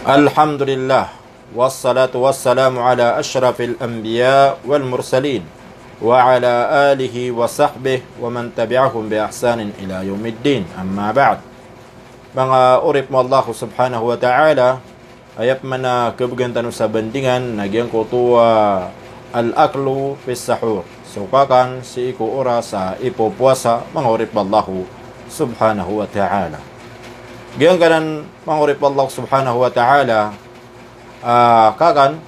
Alhamdulillah wassalatu wassalamu ala asyrafil anbiya wal mursalin wa ala alihi wa sahbihi wa man tabi'ahum bi ihsanin ila yaumiddin. Amma ba'd. Mga urip mo Allah subhanahu wa ta'ala, ayap mana kebegantan sa bandingan nagyang kutuwa al-aklu fis sahur. Sukakan si iku ora sa ipupuasa mga urip Allah subhanahu wa ta'ala. Giyan kanan mangurip Allah subhanahu wa ta'ala kakan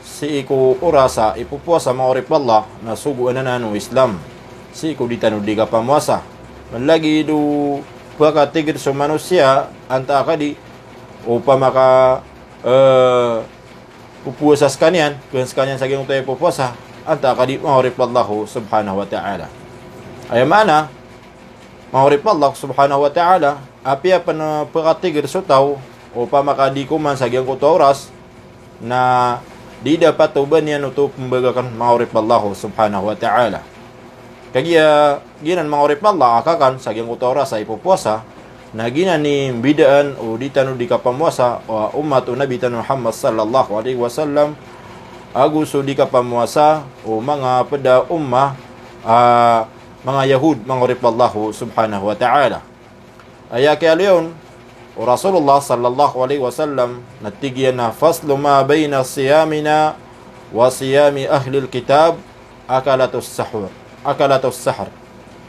si iku urasa ipupuasa mangurip Allah na suguan na no Islam si iku ditanu di kapamuasa manlagi du pagkatigir sa manusia anta kadi upama ka pupuasa sekalian saging tayo pupuasa anta kadi mangurip Allah subhanahu wa ta'ala ay mana mangurip Allah subhanahu wa ta'ala api apa na pagkatigir so tao o pamakadikuman sa giyang oras na di dapat uban yan ito pembagakan maurip Allah subhanahu wa ta'ala. Kaya ginan maurip Allah akakan sa giyang oras sa ipupuasa na ginan ni bidaan o di tanu di kapamuasa o umat o Nabi tan Muhammad sallallahu alaihi wasallam aguso di kapamuasa o mga pada ummah mga Yahud maurip Allah subhanahu wa ta'ala. Aya kaya leon o Rasulullah sallallahu alaihi wasallam natigyan na faslu ma bayna siyamina wa siyami ahli alkitab akalatus sahur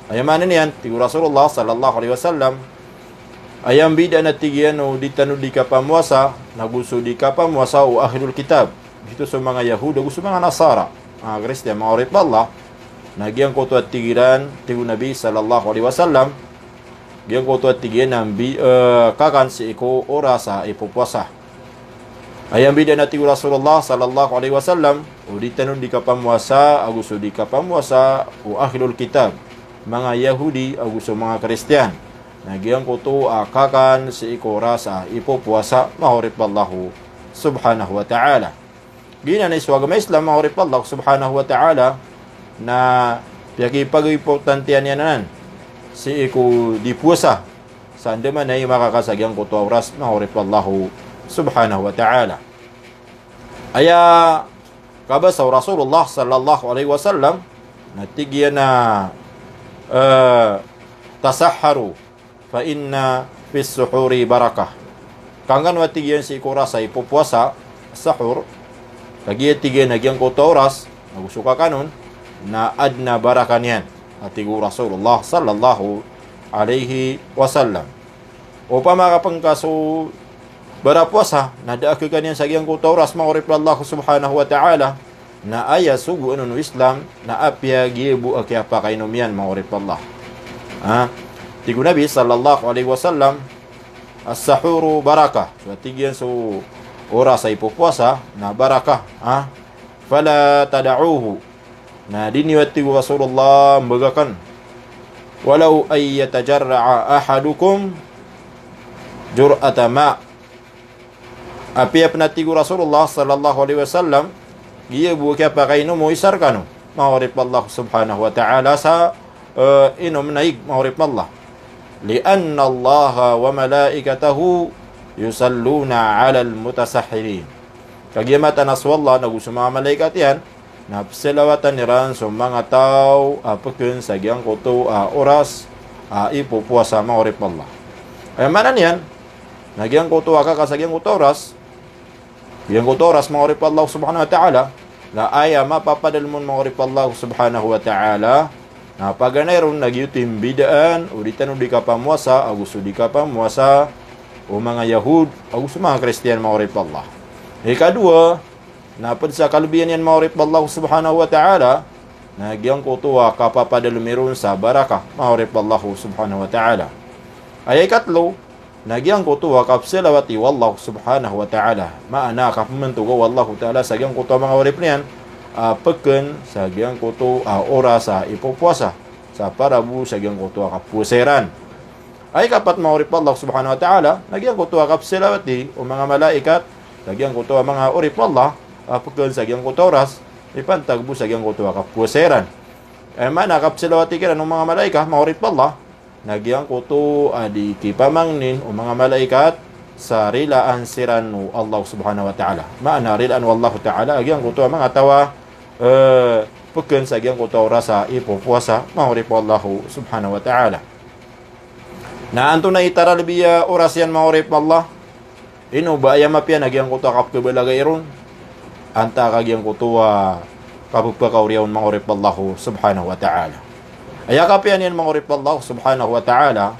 ayamanin yan tigo Rasulullah sallallahu alaihi wasallam ayam bida natigyan o ditanu di kapamuasa naguso di kapamuasa o ahlul kitab dito sa mga Yahuda gusto mga Nasara mga Kristiyan mga orip Allah nagyang ko to at tigiran tigo Nabi sallallahu alaihi wasallam yang ko to tigyan ng kakan si iko oras sa ipupuasa. Ayang bida na tigo Rasulullah sallallahu alaihi wasallam o di tanong di kapamuasa aguso di kapamuasa o ahlul kitab mga Yahudi aguso mga Kristiyan. Nagyang ko to kakan si iko oras sa ipupuasa mahurip Allah subhanahu wa ta'ala. Gina na iswag may Islam mahurip Allah subhanahu wa ta'ala na pag-importantiyan yan nanan si iku di puasa sa andaman ay makakasagyang kuto oras na urip Allah subhanahu wa ta'ala. Aya kabasa Rasulullah sallallahu alaihi wasallam natigyan na tasahharu fa inna fis suhuri barakah. Kanggan watigyan si iku oras ay pupuasa sahur kagi tigyan nagyang kuto oras nagusuka kanon na adna barakan yan atigo Rasulullah sallallahu alaihi wasallam. Upama kapang kaso barapuasa nada ka kanyan sa giyang kutoras mangurip Allah subhanahu wa ta'ala na aya sugu no Islam na apya gibu akya pa kay numyan mangurip Allah. Tigo Nabi sallallahu alaihi wasallam as-sahuru barakah. So tigyan so oras ay pupuasa na barakah. Fala tad'uhu na diniwati Rasulullah membagakan walau ay yatajarra'a ahadukum jur'ata ma api apnati Rasulullah sallallahu alaihi wasallam giya buka pakai no mo isarkano maurip Allah subhanahu wa ta'ala sa inom naig maurip Allah lianna Allah wa malaikatahu yusalluna 'alal mutasahhirin kagiyamatan aswallah naguso mga malaikat yan na selawatan niran sa mga tao apakun sa giyang kuto oras ipupuasa mga orip Allah. Ay manan yan, nagyang kuto ka sa giyang kuto oras, giyang kuto oras mga orip Allah subhanahu wa ta'ala, na aya mapapadalmon mga orip Allah subhanahu wa ta'ala, na paganayron nagyutim bidaan, o di tanong di ka pamuasa, agusto di ka pamuasa, o mga Yahud, agusto mga Kristiyan mga orip Allah. Ikadua, napad sa kalubian yan maurip Allah subhanahu wa ta'ala nagyang kutuwa kapapadalumiron sa barakah maurip Allah subhanahu wa ta'ala. Ay ikatlo nagyang kutuwa kapsilawati wallahu subhanahu wa ta'ala maana kapamantugo wallahu ta'ala sa gyang kutuwa mga urip niyan pagken sa gyang kutuwa oras sa ipupuasa sa parabu sa gyang kutuwa kapuseran. Ay kapat maurip Allah subhanahu wa ta'ala nagyang kutuwa kapsilawati o mga malaikat nagyang kutuwa mga urip Allah apakun sa giyang kutoras ipantagbo sa giyang kutuwa kapuseran ay mana kapsilawati kira ng mga malaika maurip Allah nagyang kuto adi kipamangnin o mga malaikat sa rilaan siranu Allah subhanahu wa ta'ala. Makna rilaan wallahu ta'ala agyang kutua mga tawa pekeun sa agyang kutua rasa ipo puasa mahurip Allah subhanahu wa ta'ala. Na anto na itara lebiya orasyan mahurip Allah ino ba ayam apian agyang kutua kap kebalagay iron anta kagyang kutua kapagpakauriyaw mahurip Allah subhanahu wa ta'ala. Ayakapian yan mahurip Allah subhanahu wa ta'ala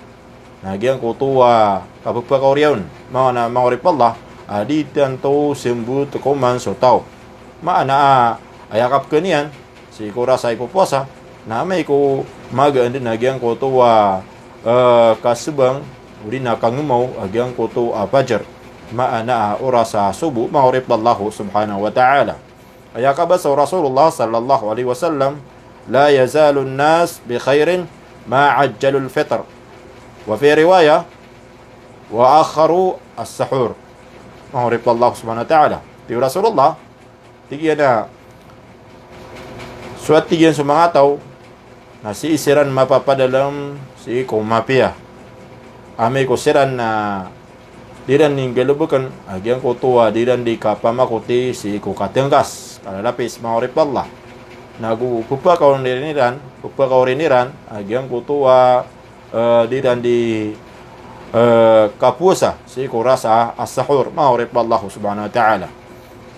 nagyang kutua kapagpakauriyaw mga na mahurip Allah aditan to sembut kuman so tao maana ayakap kanian si kurasa ipupuasa na may ko magaan din nagyang kutua kasubang uli na kangumaw agyang kutua fajar maana orasa subu mahurip Allah subhanahu wa ta'ala. Ayakabas Rasulullah sallallahu alaihi wasallam la yazalu an-nas bi khairin ma ajjalul fitr wa fi riwayah wa akharu as-sahur mahurip Allah subhanahu wa ta'ala. Ti Rasulullah tigian na suat tigian sumangataw na si isiran mapapadalam si kumapia ame ko siran na diran ning galubukan agyang ko tuwa diran di kapamakuti si kukatenggas kalalapis mahurip Allah nagu pupakauriniran agyang ko tuwa diran di kapuasa si kurasa as-sahur mahurip Allah subhanahu wa ta'ala.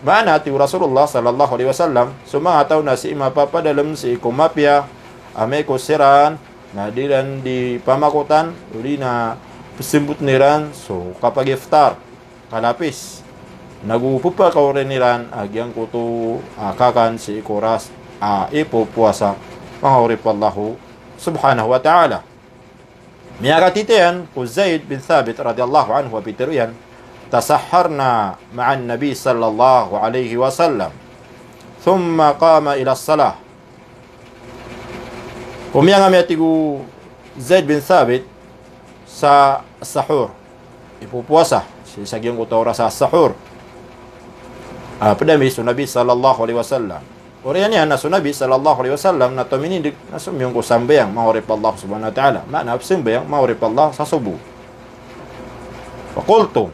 Mana ti Rasulullah sallallahu alaihi wasallam sumangataw na si mapapadalam si kumapia ame ko siran na diran di pamakutan uli na pesimbut niran so kapag iftar kalapis nagupupa kauriniran agyang kutu akakan si kuras ipo puasa mahurip Allah subhanahu wa ta'ala. Miyakatitian ku Zaid bin Thabit radhiyallahu anhu wa bitiruyan tasahharna ma'an Nabi sallallahu alaihi wasallam thumma qama ila as-salah. Kumiyang amiyatigu Zaid bin Thabit sa sahur ipupuasa si sagyang kutura sa sahur padami su Nabi sallallahu alaihi wasallam. Oriyan yan na su Nabi sallallahu alaihi wasallam na tuminindig na sumiyong ko sambayang mahurip Allah subhanahu wa ta'ala makna sambayang mahurip Allah sa subo. Fakulto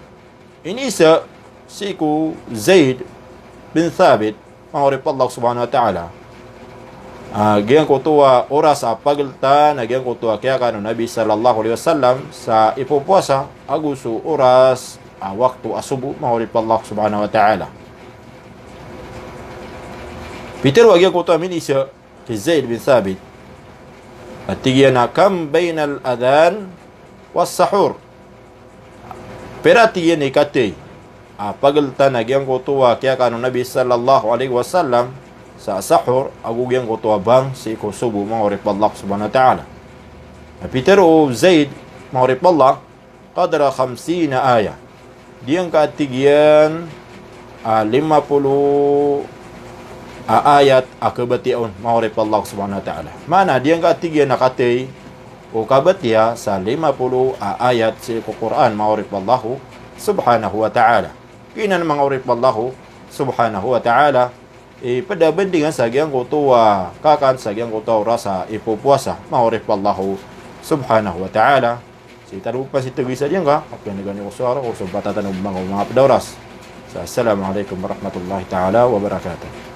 inisa si ku Zaid bin Thabit mahurip Allah subhanahu wa ta'ala agyang kutua oras sa pagalta nagyang kutua kaya kano Nabi sallallahu alaihi wasallam sa ipupuasa agusu oras waktu asubu mahurip Allah subhanahu wa ta'ala. Peter agyang kutua minisa ki Zaid bin Thabit at tigyan na kam bainal adhan was sahur pera tigyan ikatay pagalta nagyang kutua kaya kano Nabi sallallahu alaihi wasallam sa sahur agugyang kutua bang si kusubu mahurip Allah subhanahu wa ta'ala. Peter o Zaid mahurip Allah qadra 50 ayah diyang katigyan 50 ayat akabatiun mahurip Allah subhanahu wa ta'ala. Mana diyang katigyan nakatay o kabatia sa 50 ayat si Quran mahurip Allah subhanahu wa ta'ala. Kinan mahurip Allah subhanahu wa ta'ala pada bandingan sa agyang kutua kakan sa agyang kutua rasa ipupuasa mahurip Allah subhanahu wa ta'ala. Si tarupa si tugisa diyan ka apyan gani ko suara ko sa batatan ng mga pedauras. Assalamualaikum warahmatullahi taala wabarakatuh.